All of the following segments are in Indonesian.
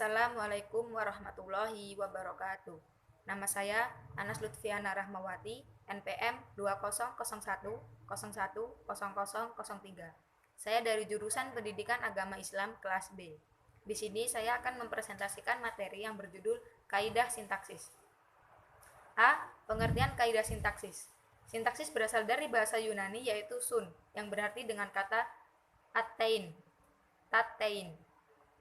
Assalamualaikum warahmatullahi wabarakatuh. Nama saya Anas Lutfiana Rahmawati, NPM 2001010003. Saya dari jurusan Pendidikan Agama Islam kelas B. Di sini saya akan mempresentasikan materi yang berjudul Kaidah Sintaksis. A. Pengertian kaidah sintaksis. Sintaksis berasal dari bahasa Yunani yaitu sun, yang berarti dengan kata atein, tatein,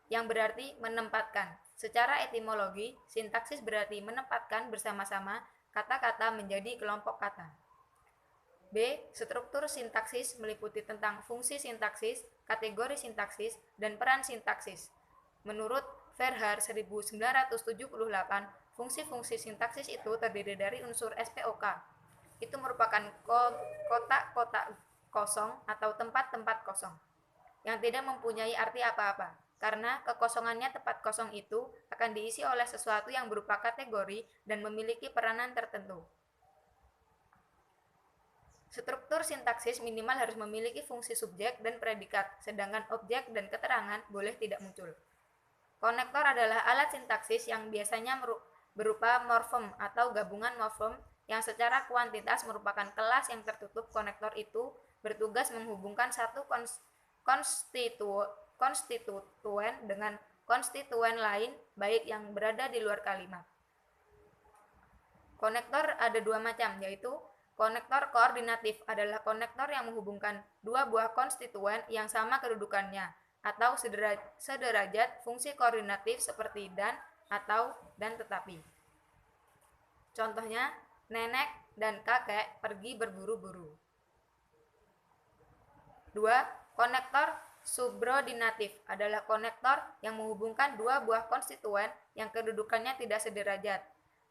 yang berarti menempatkan. Secara etimologi, sintaksis berarti menempatkan bersama-sama kata-kata menjadi kelompok kata. B. Struktur sintaksis meliputi tentang fungsi sintaksis, kategori sintaksis, dan peran sintaksis. Menurut Verhaar 1978, fungsi-fungsi sintaksis itu terdiri dari unsur SPOK. Itu merupakan kotak-kotak kosong atau tempat-tempat kosong yang tidak mempunyai arti apa-apa, karena kekosongannya tempat kosong itu akan diisi oleh sesuatu yang berupa kategori dan memiliki peranan tertentu. Struktur sintaksis minimal harus memiliki fungsi subjek dan predikat, sedangkan objek dan keterangan boleh tidak muncul. Konektor adalah alat sintaksis yang biasanya berupa morfem atau gabungan morfem yang secara kuantitas merupakan kelas yang tertutup. Konektor itu bertugas menghubungkan satu konstituen dengan konstituen lain, baik yang berada di luar kalimat. Konektor ada dua macam, yaitu konektor koordinatif adalah konektor yang menghubungkan dua buah konstituen yang sama kedudukannya atau sederajat. Fungsi koordinatif seperti dan, atau, dan tetapi. Contohnya, nenek dan kakek pergi berburu-buru. 2. Konektor subordinatif adalah konektor yang menghubungkan dua buah konstituen yang kedudukannya tidak sederajat.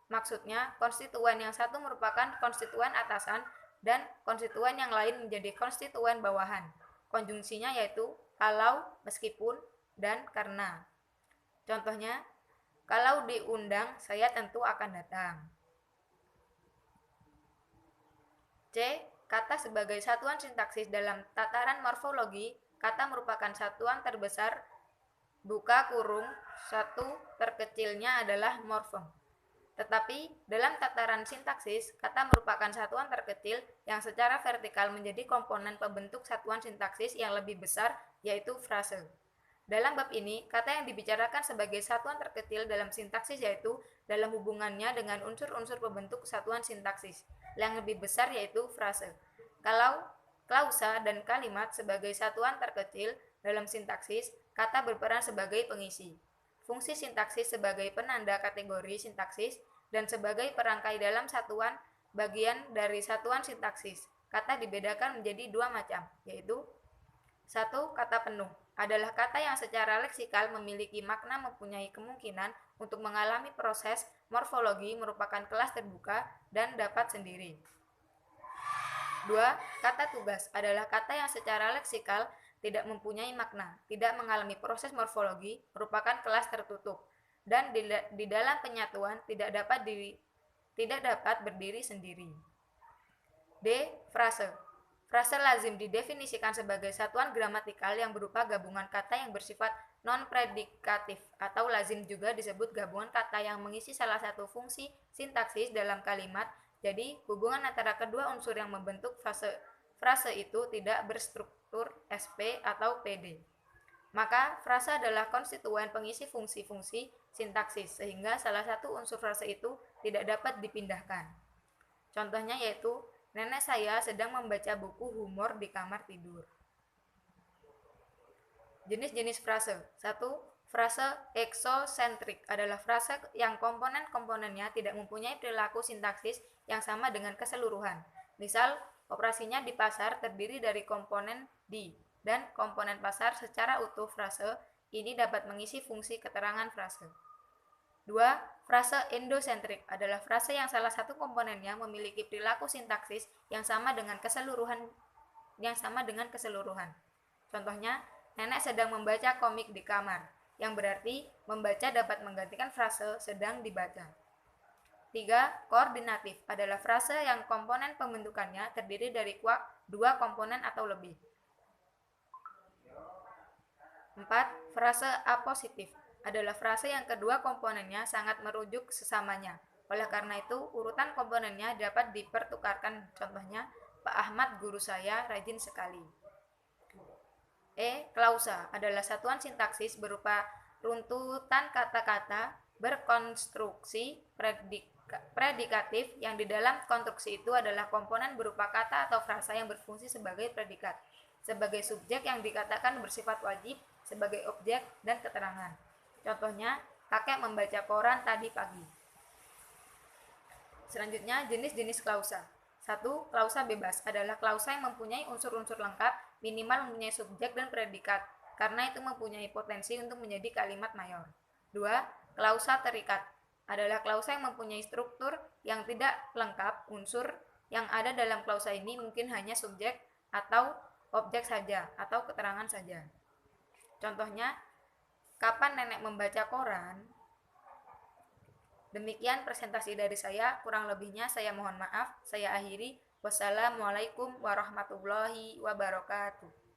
Maksudnya, konstituen yang satu merupakan konstituen atasan dan konstituen yang lain menjadi konstituen bawahan. Konjungsinya yaitu kalau, meskipun, dan karena. Contohnya, kalau diundang, saya tentu akan datang. C. Kata sebagai satuan sintaksis dalam tataran morfologi, kata merupakan satuan terbesar, buka kurung, satu terkecilnya adalah morfem. Tetapi dalam tataran sintaksis, kata merupakan satuan terkecil yang secara vertikal menjadi komponen pembentuk satuan sintaksis yang lebih besar, yaitu frase. Dalam bab ini, kata yang dibicarakan sebagai satuan terkecil dalam sintaksis yaitu dalam hubungannya dengan unsur-unsur pembentuk satuan sintaksis yang lebih besar, yaitu frase. Kalau klausa dan kalimat sebagai satuan terkecil dalam sintaksis, kata berperan sebagai pengisi. Fungsi sintaksis sebagai penanda kategori sintaksis dan sebagai perangkai dalam satuan bagian dari satuan sintaksis. Kata dibedakan menjadi dua macam, yaitu 1. Kata penuh adalah kata yang secara leksikal memiliki makna, mempunyai kemungkinan untuk mengalami proses morfologi, merupakan kelas terbuka, dan dapat sendiri. 2. Kata tugas adalah kata yang secara leksikal tidak mempunyai makna, tidak mengalami proses morfologi, merupakan kelas tertutup, dan di dalam penyatuan tidak dapat berdiri sendiri. D. Frase. Frase lazim didefinisikan sebagai satuan gramatikal yang berupa gabungan kata yang bersifat non-predikatif, atau lazim juga disebut gabungan kata yang mengisi salah satu fungsi sintaksis dalam kalimat. Jadi, hubungan antara kedua unsur yang membentuk frase itu tidak berstruktur SP atau PD. Maka, frase adalah konstituen pengisi fungsi-fungsi sintaksis, sehingga salah satu unsur frase itu tidak dapat dipindahkan. Contohnya yaitu, nenek saya sedang membaca buku humor di kamar tidur. Jenis-jenis frase. 1. Frase eksosentrik adalah frase yang komponen-komponennya tidak mempunyai perilaku sintaksis yang sama dengan keseluruhan. Misal, operasinya di pasar terdiri dari komponen di dan komponen pasar secara utuh. Frase ini dapat mengisi fungsi keterangan frase. 2. Frase endosentrik adalah frase yang salah satu komponennya memiliki perilaku sintaksis yang sama dengan keseluruhan. Contohnya, nenek sedang membaca komik di kamar, yang berarti membaca dapat menggantikan frase sedang dibaca. 3. Koordinatif adalah frase yang komponen pembentukannya terdiri dari dua komponen atau lebih. 4. Frase apositif adalah frase yang kedua komponennya sangat merujuk sesamanya. Oleh karena itu, urutan komponennya dapat dipertukarkan. Contohnya, Pak Ahmad guru saya rajin sekali. Klausa adalah satuan sintaksis berupa runtutan kata-kata berkonstruksi predikatif yang di dalam konstruksi itu adalah komponen berupa kata atau frasa yang berfungsi sebagai predikat, sebagai subjek yang dikatakan bersifat wajib, sebagai objek, dan keterangan. Contohnya, kakek membaca koran tadi pagi. Selanjutnya, jenis-jenis klausa. 1. Klausa bebas adalah klausa yang mempunyai unsur-unsur lengkap, minimal mempunyai subjek dan predikat, karena itu mempunyai potensi untuk menjadi kalimat mayor. 2. Klausa terikat adalah klausa yang mempunyai struktur yang tidak lengkap. Unsur yang ada dalam klausa ini mungkin hanya subjek atau objek saja, atau keterangan saja. Contohnya, kapan nenek membaca koran? Demikian presentasi dari saya, kurang lebihnya saya mohon maaf. Saya akhiri. Wassalamualaikum warahmatullahi wabarakatuh.